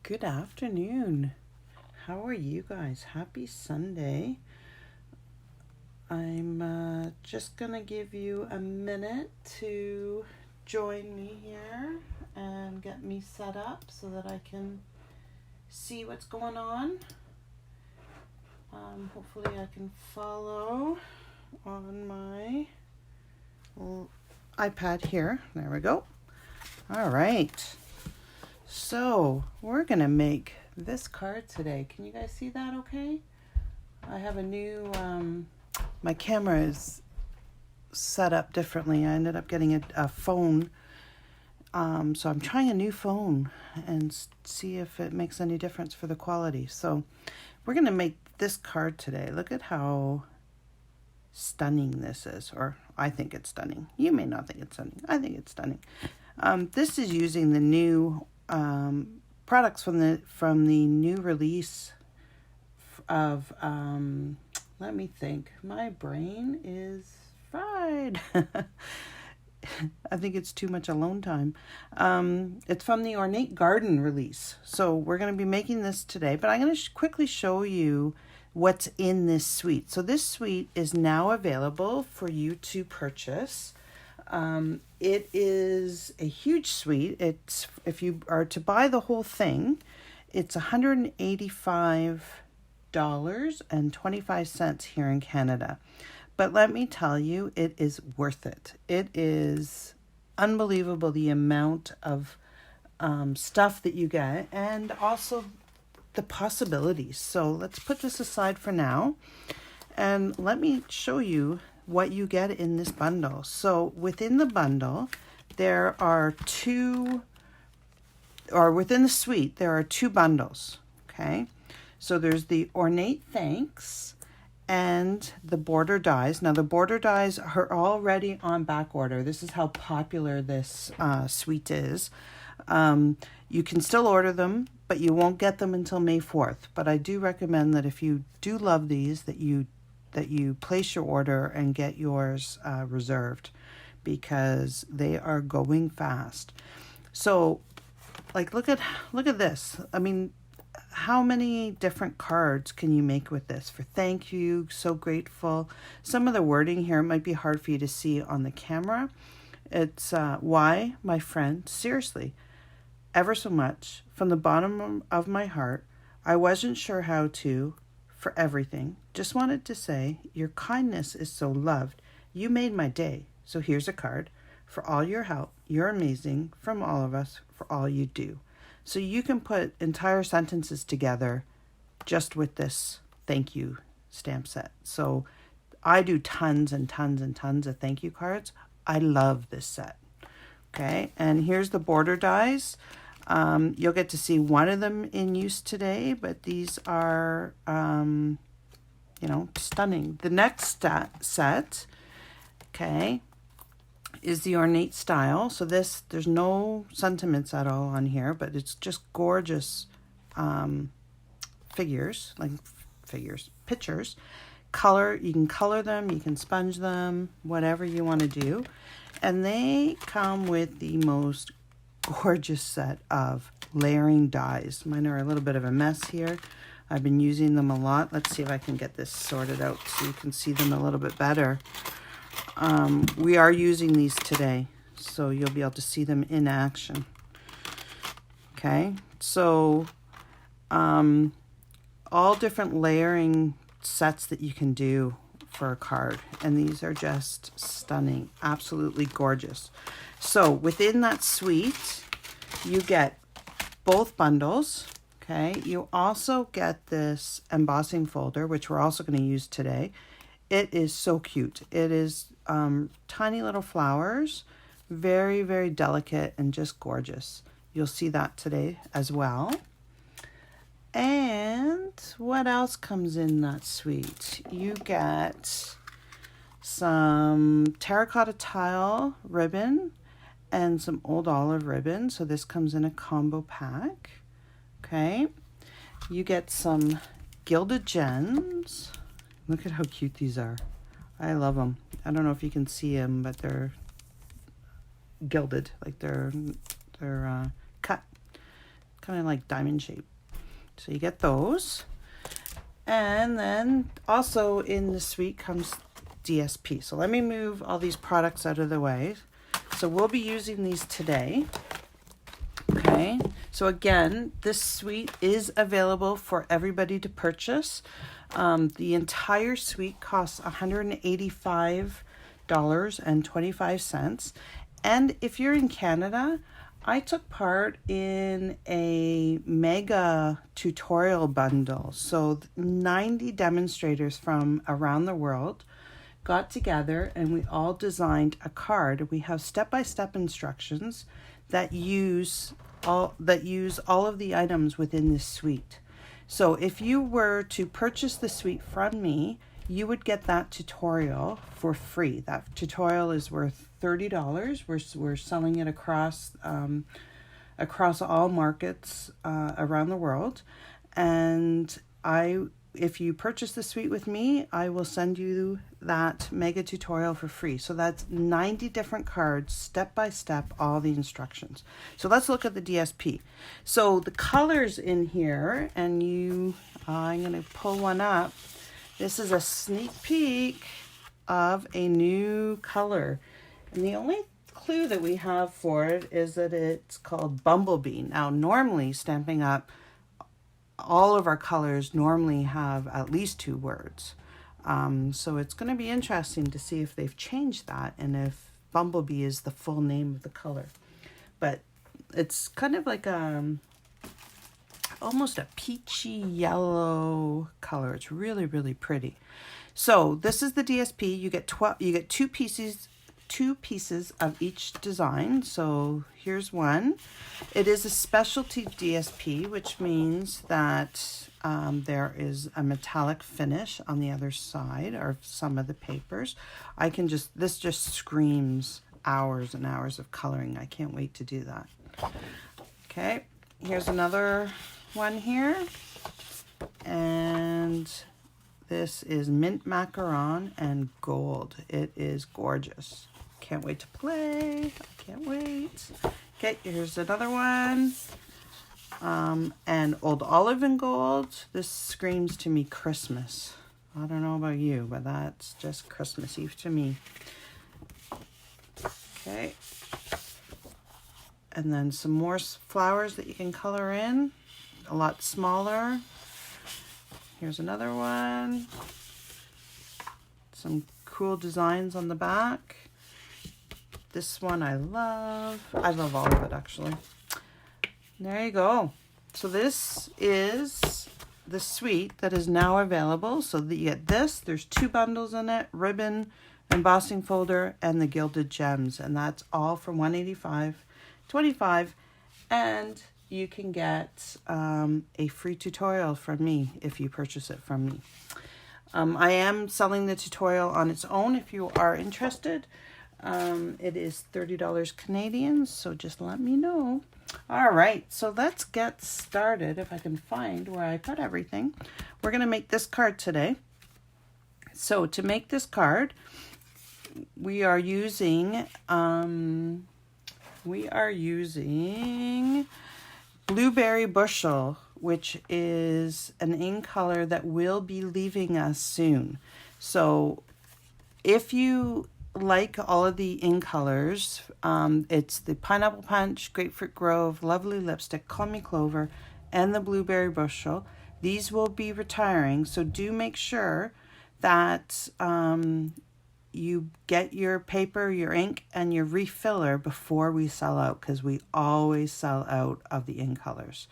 Good afternoon. How are you guys? Happy Sunday. I'm just going to give you a minute to join me here and get me set up so that I can see what's going on. Hopefully I can follow on my iPad here. There we go. All right. So we're going to make this card today. Can you guys see that okay? I have a new, my camera is set up differently. I ended up getting a phone. So I'm trying a new phone and see if it makes any difference for the quality. So we're going to make this card today. Look at how stunning this is, or I think it's stunning. You may not think it's stunning. I think it's stunning. This is using the new products from the new release of let me think. My brain is fried. I think it's too much alone time. It's from the Ornate Garden release. So we're going to be making this today, but I'm going to quickly show you what's in this suite. So this suite is now available for you to purchase. It is a huge suite. It's, if you are to buy the whole thing, it's $185.25 here in Canada. But let me tell you, it is worth it. It is unbelievable the amount of stuff that you get and also the possibilities. So let's put this aside for now and let me show you what you get in this bundle. So within the bundle, there are within the suite, there are two bundles, okay? So there's the Ornate Thanks and the border dies. Now the border dies are already on back order. This is how popular this suite is. You can still order them, but you won't get them until May 4th. But I do recommend that if you do love these, that you place your order and get yours reserved, because they are going fast. So, like, look at this. I mean, how many different cards can you make with this? For thank you, so grateful. Some of the wording here might be hard for you to see on the camera. It's why, my friend, seriously, ever so much, from the bottom of my heart, I wasn't sure how to, for everything. Just wanted to say, your kindness is so loved. You made my day. So here's a card for all your help. You're amazing, from all of us, for all you do. So you can put entire sentences together just with this thank you stamp set. So I do tons and tons and tons of thank you cards. I love this set. Okay, and here's the border dies. You'll get to see one of them in use today, but these are, stunning. The next set, okay, is the Ornate style. So there's no sentiments at all on here, but it's just gorgeous pictures. Color, you can color them, you can sponge them, whatever you want to do. And they come with the most gorgeous set of layering dies. Mine are a little bit of a mess here. I've been using them a lot. Let's see if I can get this sorted out so you can see them a little bit better. We are using these today, so you'll be able to see them in action. Okay, so all different layering sets that you can do for a card, and these are just stunning, absolutely gorgeous. So within that suite, you get both bundles. Okay, you also get this embossing folder, which we're also going to use today. It is so cute. It is tiny little flowers, very, very delicate and just gorgeous. You'll see that today as well. And what else comes in that suite? You get some terracotta tile ribbon and some old olive ribbon. So this comes in a combo pack. Okay. You get some gilded gems. Look at how cute these are. I love them. I don't know if you can see them, but they're gilded, like they're cut kind of like diamond shape. So you get those. And then also in the suite comes DSP. So let me move all these products out of the way. So we'll be using these today. Okay, so again, this suite is available for everybody to purchase. The entire suite costs $185.25. And if you're in Canada, I took part in a mega tutorial bundle. So 90 demonstrators from around the world got together and we all designed a card. We have step-by-step instructions that use all of the items within this suite. So if you were to purchase the suite from me, you would get that tutorial for free. That tutorial is worth $30. We're selling it across all markets around the world. And if you purchase the suite with me, I will send you that mega tutorial for free. So that's 90 different cards, step by step, all the instructions. So let's look at the DSP. So the colors in here, and I'm going to pull one up. This is a sneak peek of a new color. And the only clue that we have for it is that it's called Bumblebee. Now, normally Stampin' Up, all of our colors normally have at least 2 words. So it's going to be interesting to see if they've changed that and if Bumblebee is the full name of the color. But it's kind of like almost a peachy yellow color. It's really, really pretty. So this is the DSP. You get 2 pieces of each design. So here's one. It is a specialty DSP, which means that there is a metallic finish on the other side or some of the papers. This just screams hours and hours of coloring. I can't wait to do that. Okay, here's another one here. And this is mint macaron and gold. It is gorgeous. Can't wait to play. I can't wait. Okay, here's another one. And old olive and gold. This screams to me Christmas. I don't know about you, but that's just Christmas Eve to me. Okay. And then some more flowers that you can color in. A lot smaller. Here's another one. Some cool designs on the back. This one I love. I love all of it, actually. There you go. So this is the suite that is now available. So that you get this. There's 2 bundles in it. Ribbon, embossing folder, and the gilded gems. And that's all for $185.25. And you can get a free tutorial from me if you purchase it from me. I am selling the tutorial on its own if you are interested. It is $30 Canadian, so just let me know. All right, so let's get started. If I can find where I put everything. We're going to make this card today. So to make this card, we are using Blueberry Bushel, which is an ink color that will be leaving us soon. So if you like all of the ink colors, it's the Pineapple Punch, Grapefruit Grove, Lovely Lipstick, Call Me Clover, and the Blueberry Bushel. These will be retiring, so do make sure that you get your paper, your ink, and your refiller before we sell out, because we always sell out of the ink colors.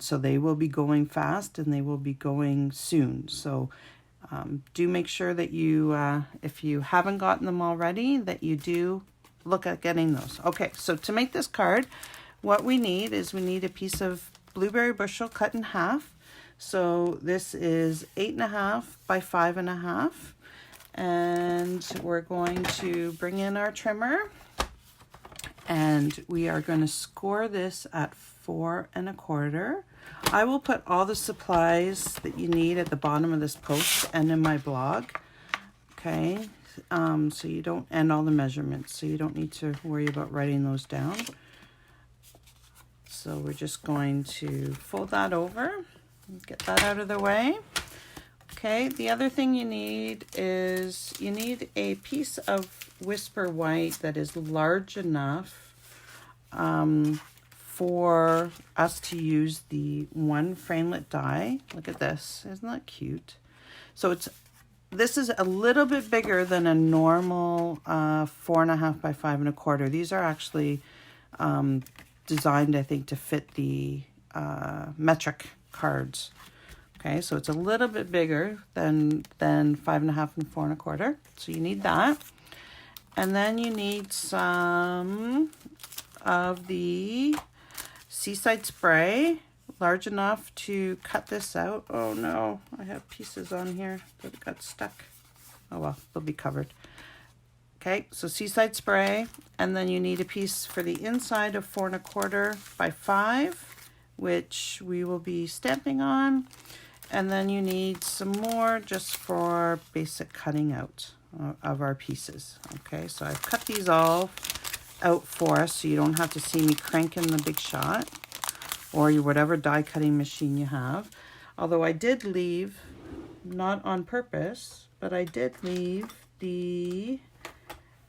So they will be going fast and they will be going soon. So do make sure that you, if you haven't gotten them already, that you do look at getting those. Okay, so to make this card, what we need is a piece of Blueberry Bushel cut in half. So this is 8.5 by 5.5. And we're going to bring in our trimmer. And we are going to score this at 4 1/4. I will put all the supplies that you need at the bottom of this post and in my blog. Okay, so you don't, and all the measurements, so you don't need to worry about writing those down. So we're just going to fold that over, get that out of the way. Okay, the other thing you need is you need a piece of Whisper White that is large enough for us to use the one framelit die. Look at this, isn't that cute? So this is a little bit bigger than a normal 4.5 by 5.25. These are actually designed, I think, to fit the metric cards. Okay, so it's a little bit bigger than 5.5 and 4.25. So you need that. And then you need some of the Seaside Spray, large enough to cut this out. Oh no, I have pieces on here that got stuck. Oh well, they'll be covered. Okay, so Seaside Spray, and then you need a piece for the inside of 4.25 by 5, which we will be stamping on. And then you need some more just for basic cutting out of our pieces. Okay, so I've cut these all out for us so you don't have to see me cranking the Big Shot or whatever die cutting machine you have. Although I did leave, not on purpose, but I did leave the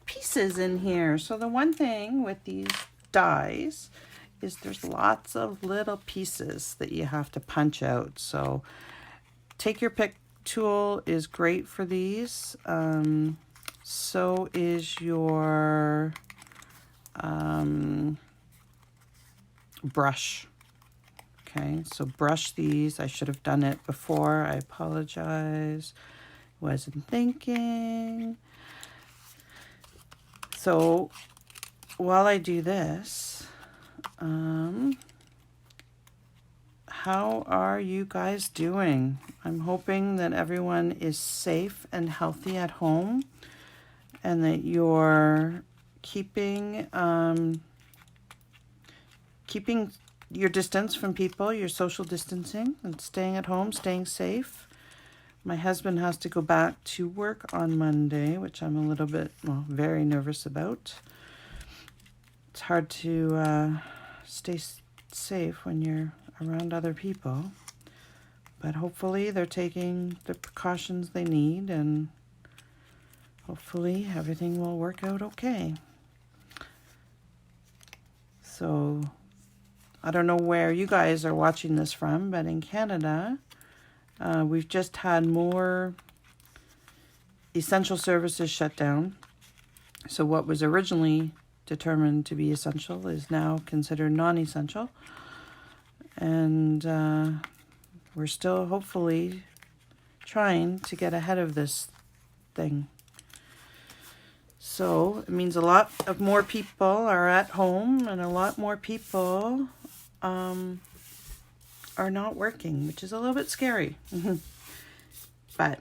pieces in here. So the one thing with these dies is there's lots of little pieces that you have to punch out. So take your pick tool is great for these. So is your brush. Okay, so brush these. I should have done it before. I apologize. Wasn't thinking. So while I do this, how are you guys doing? I'm hoping that everyone is safe and healthy at home and that you're keeping your distance from people, your social distancing, and staying at home, staying safe. My husband has to go back to work on Monday, which I'm a little bit, well, very nervous about. It's hard to stay safe when you're around other people, but hopefully they're taking the precautions they need, and hopefully everything will work out okay. So I don't know where you guys are watching this from, but in Canada, we've just had more essential services shut down. So what was originally determined to be essential is now considered non-essential. And we're still hopefully trying to get ahead of this thing. So it means a lot of more people are at home and a lot more people are not working, which is a little bit scary. But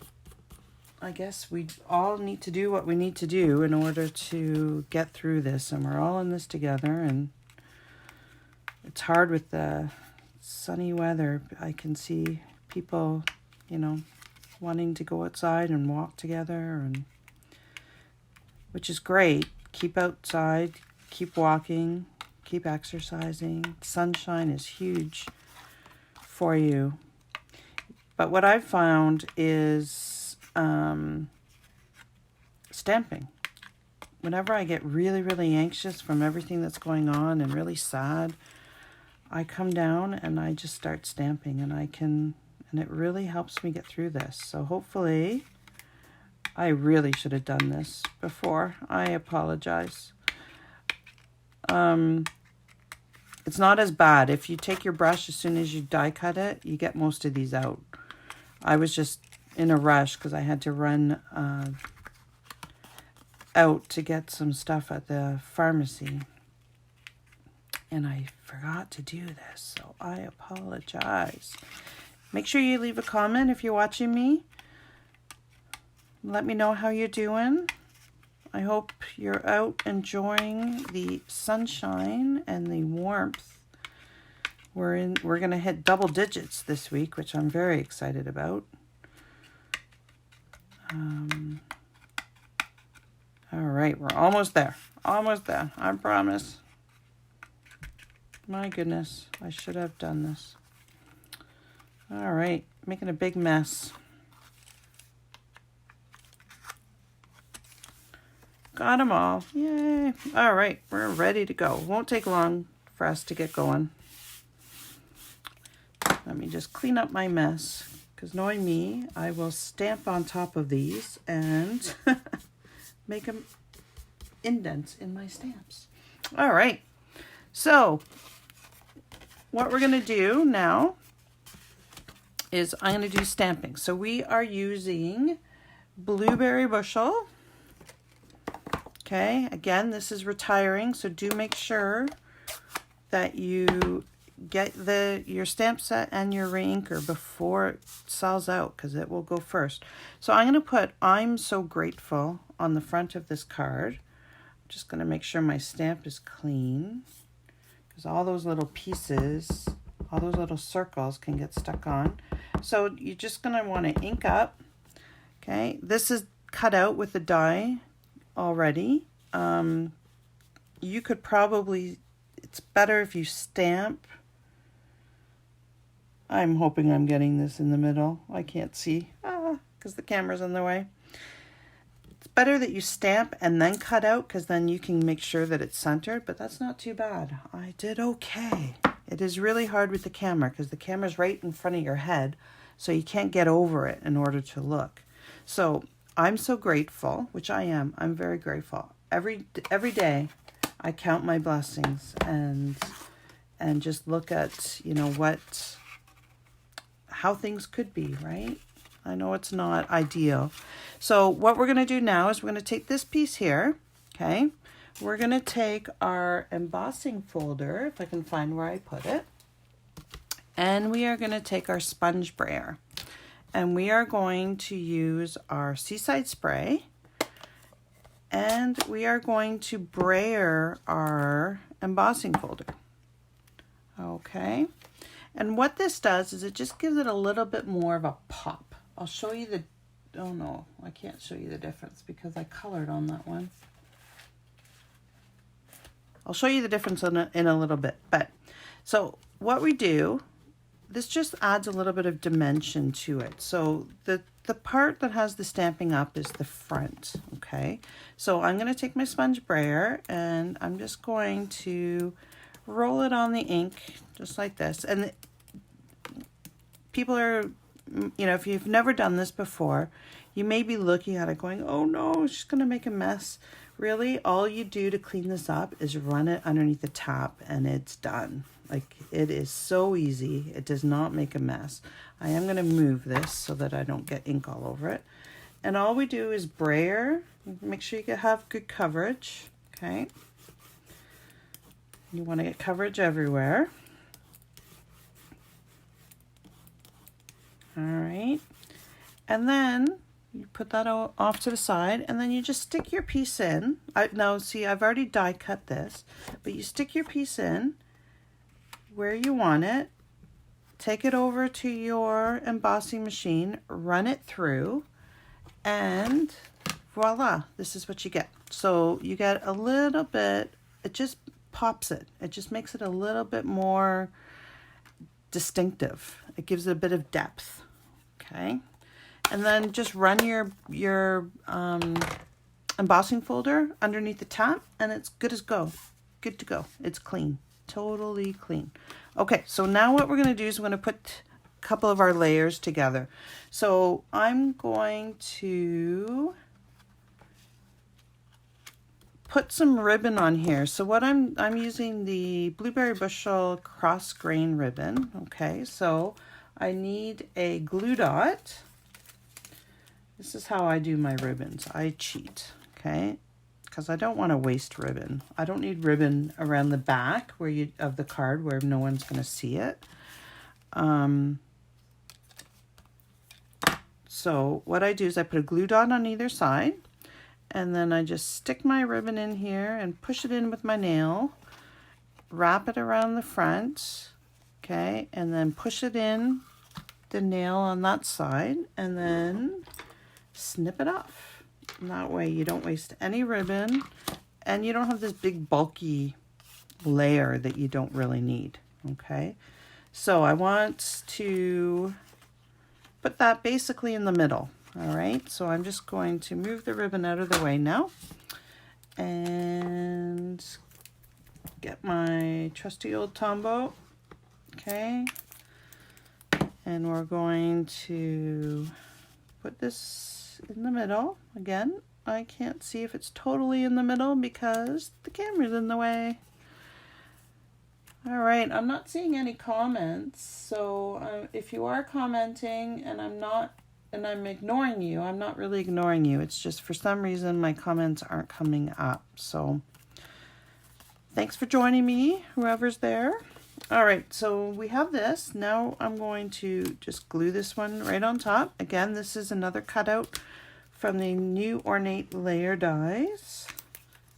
I guess we all need to do what we need to do in order to get through this, and we're all in this together. And it's hard with the sunny weather. I can see people, wanting to go outside and walk together, and which is great. Keep outside, keep walking, keep exercising. Sunshine is huge for you. But what I've found is stamping. Whenever I get really, really anxious from everything that's going on and really sad, I come down and I just start stamping, and it really helps me get through this. So hopefully, I really should have done this before. I apologize. It's not as bad. If you take your brush as soon as you die cut it, you get most of these out. I was just in a rush because I had to run out to get some stuff at the pharmacy. And I forgot to do this, so I apologize. Make sure you leave a comment if you're watching me. Let me know how you're doing. I hope you're out enjoying the sunshine and the warmth. We're going to hit double digits this week, which I'm very excited about. All right, we're almost there. Almost there, I promise. My goodness, I should have done this. All right, making a big mess. Got them all. Yay. All right, we're ready to go. Won't take long for us to get going. Let me just clean up my mess, because knowing me, I will stamp on top of these and make them indents in my stamps. All right, so what we're going to do now is I'm going to do stamping. So we are using Blueberry Bushel. Okay, again, this is retiring, so do make sure that you get your stamp set and your reinker before it sells out, because it will go first. So I'm going to put "I'm so grateful" on the front of this card. I'm just going to make sure my stamp is clean, because all those little pieces, all those little circles can get stuck on. So you're just going to want to ink up. Okay, this is cut out with the die already. You could probably, it's better if you stamp. I'm hoping I'm getting this in the middle. I can't see because the camera's in the way. It's better that you stamp and then cut out, because then you can make sure that it's centered, but that's not too bad. I did okay. It is really hard with the camera, because the camera's right in front of your head, so you can't get over it in order to look. So I'm so grateful, which I am. I'm very grateful. Every day I count my blessings and just look at, you know, how things could be, right? I know it's not ideal. So what we're going to do now is we're going to take this piece here, okay? We're going to take our embossing folder, if I can find where I put it, and we are going to take our sponge brayer. And we are going to use our Seaside Spray, and we are going to brayer our embossing folder. Okay, and what this does is it just gives it a little bit more of a pop. I'll show you the, oh no, I can't show you the difference because I colored on that one. I'll show you the difference in a little bit. But so what we do, this just adds a little bit of dimension to it. So the part that has the stamping up is the front, okay? So I'm going to take my sponge brayer and I'm just going to roll it on the ink just like this. And people are, you know, if you've never done this before, you may be looking at it going, oh no, she's going to make a mess. Really, all you do to clean this up is run it underneath the tap and it's done. Like, it is so easy. It does not make a mess. I am going to move this so that I don't get ink all over it. And all we do is brayer. Make sure you have good coverage, okay? You want to get coverage everywhere. All right. And then you put that off to the side, and then you just stick your piece in. Now, see, I've already die cut this, but you stick your piece in where you want it, take it over to your embossing machine, run it through, and voila, this is what you get. So you get a little bit, it just pops it. It just makes it a little bit more distinctive. It gives it a bit of depth, okay? And then just run your embossing folder underneath the tap, and it's good to go. It's clean. Totally clean. Okay, so now what we're going to do is we're going to put a couple of our layers together. So I'm going to put some ribbon on here. So what I'm using the Blueberry Bushel cross grain ribbon. Okay, so I need a glue dot. This is how I do my ribbons. I cheat, okay? Because I don't want to waste ribbon. I don't need ribbon around the back of the card where no one's going to see it. So what I do is I put a glue dot on either side, and then I just stick my ribbon in here and push it in with my nail, wrap it around the front, okay, and then push it in the nail on that side, and then snip it off. And that way you don't waste any ribbon, and you don't have this big bulky layer that you don't really need. Okay, so I want to put that basically in the middle. All right, so I'm just going to move the ribbon out of the way now and get my trusty old Tombow. Okay, and we're going to put this in the middle. Again, I can't see if it's totally in the middle because the camera's in the way. All right, I'm not seeing any comments, so if you are commenting and I'm ignoring you, I'm not really ignoring you. It's just for some reason my comments aren't coming up. So thanks for joining me, whoever's there. All right, so we have this. Now I'm going to just glue this one right on top. Again, this is another cutout from the new Ornate layer dies.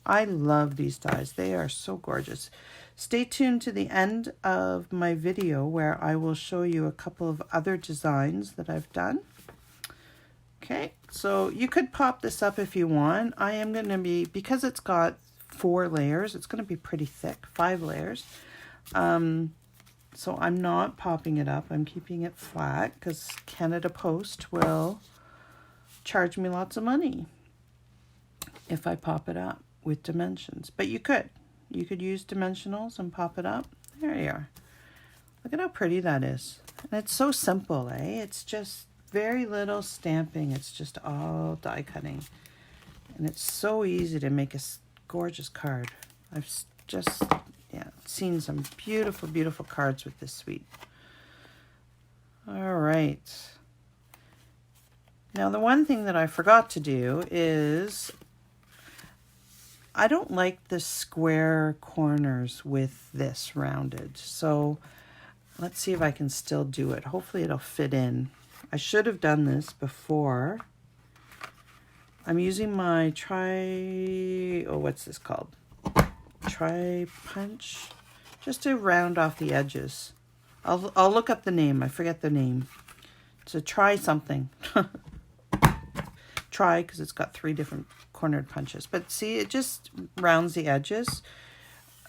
I love these dies. They are so gorgeous. Stay tuned to the end of my video where I will show you a couple of other designs that I've done. Okay, so you could pop this up if you want. I am going to be, because it's got 4 layers, it's going to be pretty thick, 5 layers. So I'm not popping it up. I'm keeping it flat because Canada Post will charge me lots of money if I pop it up with dimensions. But you could use dimensionals and pop it up. There you are. Look at how pretty that is. And it's so simple, eh? It's just very little stamping. It's just all die cutting. And it's so easy to make a gorgeous card. I've just, seen some beautiful, beautiful cards with this suite. All right. Now, the one thing that I forgot to do is I don't like the square corners with this rounded. So let's see if I can still do it. Hopefully it'll fit in. I should have done this before. I'm using my what's this called? Tri-punch, just to round off the edges. I'll look up the name. I forget the name. It's a try something. Try, because it's got 3 different cornered punches. But see, it just rounds the edges.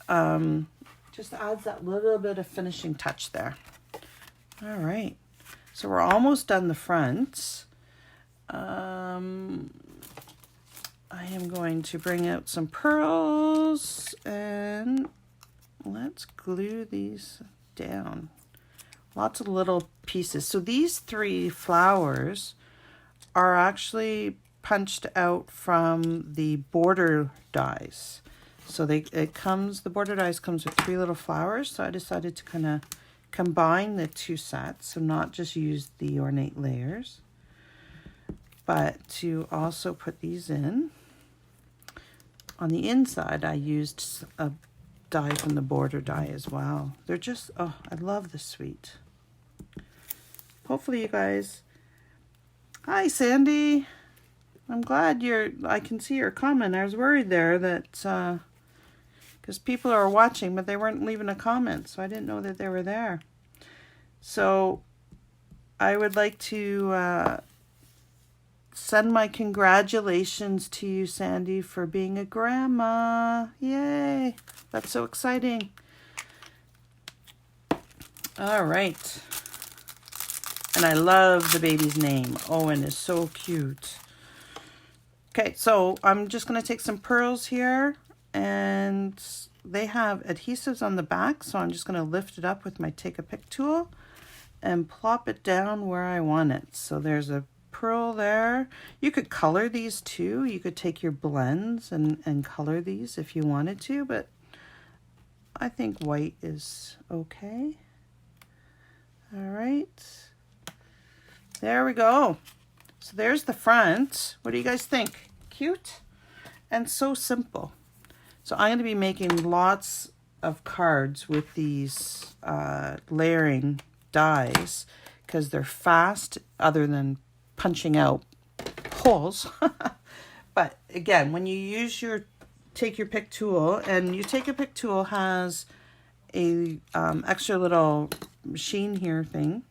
Just adds that little bit of finishing touch there. All right. So we're almost done the front. I am going to bring out some pearls and let's glue these down. Lots of little pieces. So these 3 flowers are actually punched out from the border dies. So the border dies comes with 3 little flowers. So I decided to kind of combine the 2 sets. So not just use the Ornate layers, but to also put these in. On the inside, I used a die from the border die as well. They're just, oh, I love this suite. Hopefully you guys, hi Sandy. I'm glad I can see your comment. I was worried there that, because people are watching, but they weren't leaving a comment, so I didn't know that they were there. So I would like to send my congratulations to you, Sandy, for being a grandma. Yay! That's so exciting. All right. And I love the baby's name. Owen is so cute. Okay, so I'm just going to take some pearls here, and they have adhesives on the back, so I'm just going to lift it up with my Take a Pick tool and plop it down where I want it. So there's a pearl there. You could color these too. You could take your blends and color these if you wanted to, but I think white is okay. All right. There we go. So there's the front. What do you guys think? Cute and so simple. So I'm going to be making lots of cards with these layering dies because they're fast, other than punching out holes. But again, when you use your Take Your Pick tool, and your Take Your Pick tool has a extra little machine here thing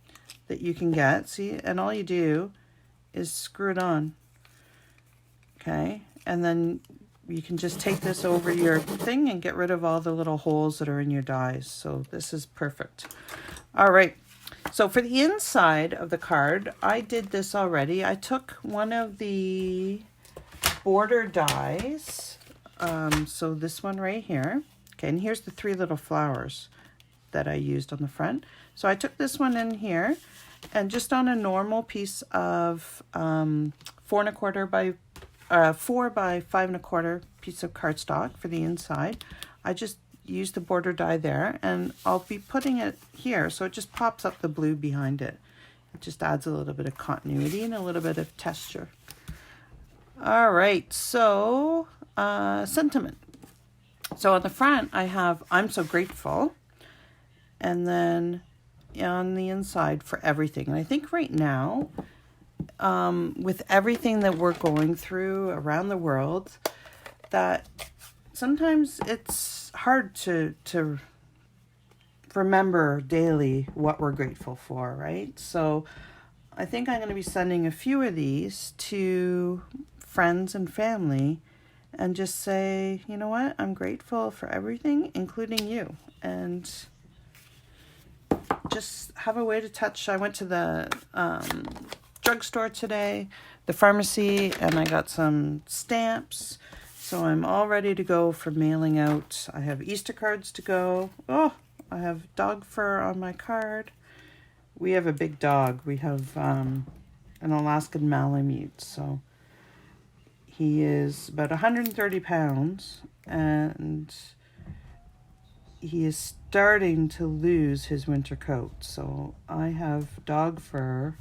that you can get, see, and all you do is screw it on, okay, and then you can just take this over your thing and get rid of all the little holes that are in your dies. So this is perfect. All right. So for the inside of the card, I did this already. I took one of the border dies. So this one right here. Okay, and here's the 3 little flowers that I used on the front. So I took this one in here, and just on a normal piece of 4 by 5 1/4 piece of cardstock for the inside, I just used the border die there, and I'll be putting it here so it just pops up the blue behind it. It just adds a little bit of continuity and a little bit of texture. All right, so sentiment. So on the front I have I'm so grateful, and then on the inside for everything. And I think right now, with everything that we're going through around the world, that sometimes it's hard to remember daily what we're grateful for, right? So I think I'm going to be sending a few of these to friends and family and just say, you know what, I'm grateful for everything, including you. And just have a way to touch. I went to the drugstore today, the pharmacy, and I got some stamps. So I'm all ready to go for mailing out. I have Easter cards to go. Oh, I have dog fur on my card. We have a big dog. We have an Alaskan Malamute. So he is about 130 pounds, and he is starting to lose his winter coat. So I have dog fur.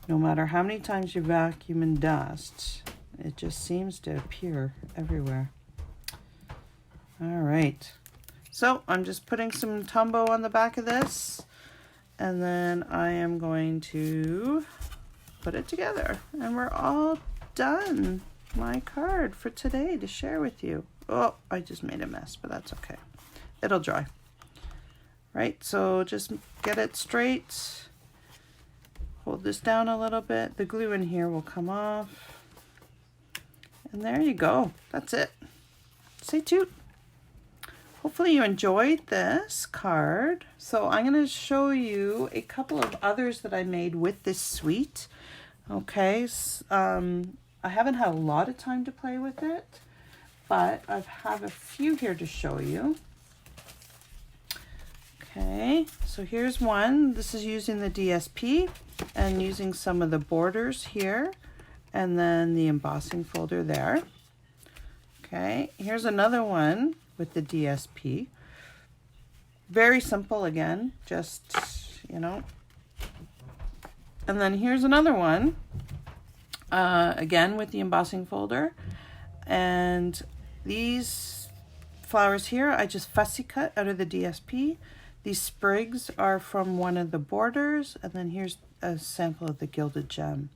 No matter how many times you vacuum and dust, it just seems to appear everywhere. All right. So I'm just putting some Tombow on the back of this, and then I am going to put it together. And we're all done. My card for today to share with you. Oh, I just made a mess, but that's okay. It'll dry. Right, so just get it straight. Hold this down a little bit. The glue in here will come off. And there you go. That's it. Say toot. Hopefully you enjoyed this card. So I'm going to show you a couple of others that I made with this suite. Okay, I haven't had a lot of time to play with it, but I have a few here to show you. Okay, so here's one. This is using the DSP and using some of the borders here, and then the embossing folder there. Okay, here's another one with the DSP. Very simple again, just, you know. And then here's another one, again with the embossing folder. And these flowers here, I just fussy cut out of the DSP. These sprigs are from one of the borders, and then here's a sample of the gilded gem.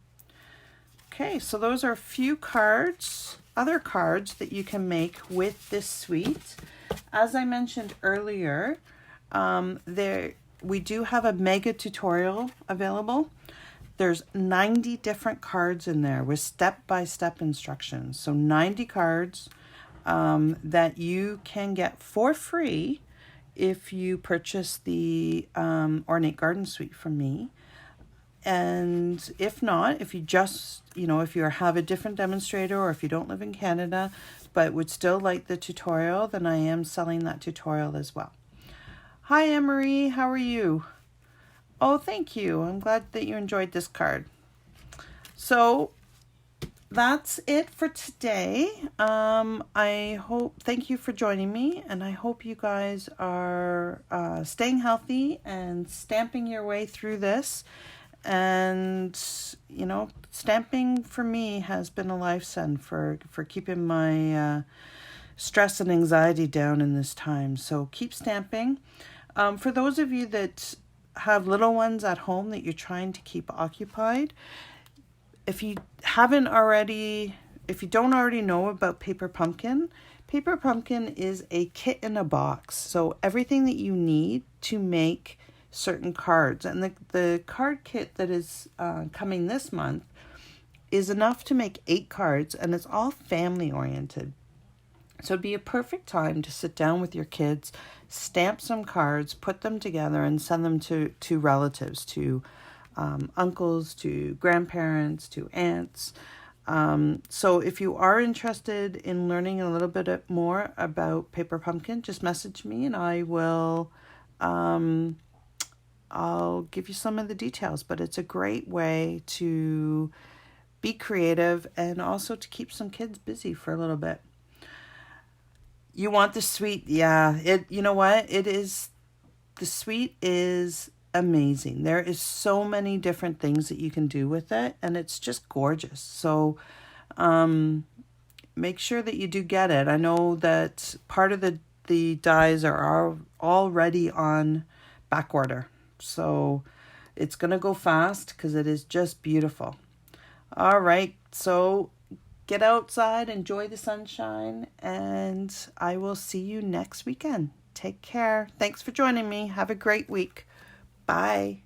Okay, so those are a few cards, other cards that you can make with this suite. As I mentioned earlier, we do have a mega tutorial available. There's 90 different cards in there with step-by-step instructions. So 90 cards that you can get for free if you purchase the Ornate Garden Suite from me. And if not, if you just, if you have a different demonstrator, or if you don't live in Canada but would still like the tutorial, then I am selling that tutorial as well. Hi, Emery, how are you? Oh, thank you. I'm glad that you enjoyed this card. So that's it for today. Thank you for joining me, and I hope you guys are staying healthy and stamping your way through this. And, stamping for me has been a lifesaving for keeping my stress and anxiety down in this time. So keep stamping. For those of you that have little ones at home that you're trying to keep occupied, if you don't already know about Paper Pumpkin is a kit in a box. So everything that you need to make certain cards, and the card kit that is coming this month is enough to make 8 cards, and it's all family oriented. So it'd be a perfect time to sit down with your kids, stamp some cards, put them together, and send them to relatives, to uncles, to grandparents, to aunts. So if you are interested in learning a little bit more about Paper Pumpkin, just message me and I'll give you some of the details. But it's a great way to be creative and also to keep some kids busy for a little bit. You want the suite? Yeah, you know what? The suite is amazing. There is so many different things that you can do with it, and it's just gorgeous. So make sure that you do get it. I know that part of the dies are already on back order, so it's going to go fast because it is just beautiful. All right, so get outside, enjoy the sunshine, and I will see you next weekend. Take care. Thanks for joining me. Have a great week. Bye.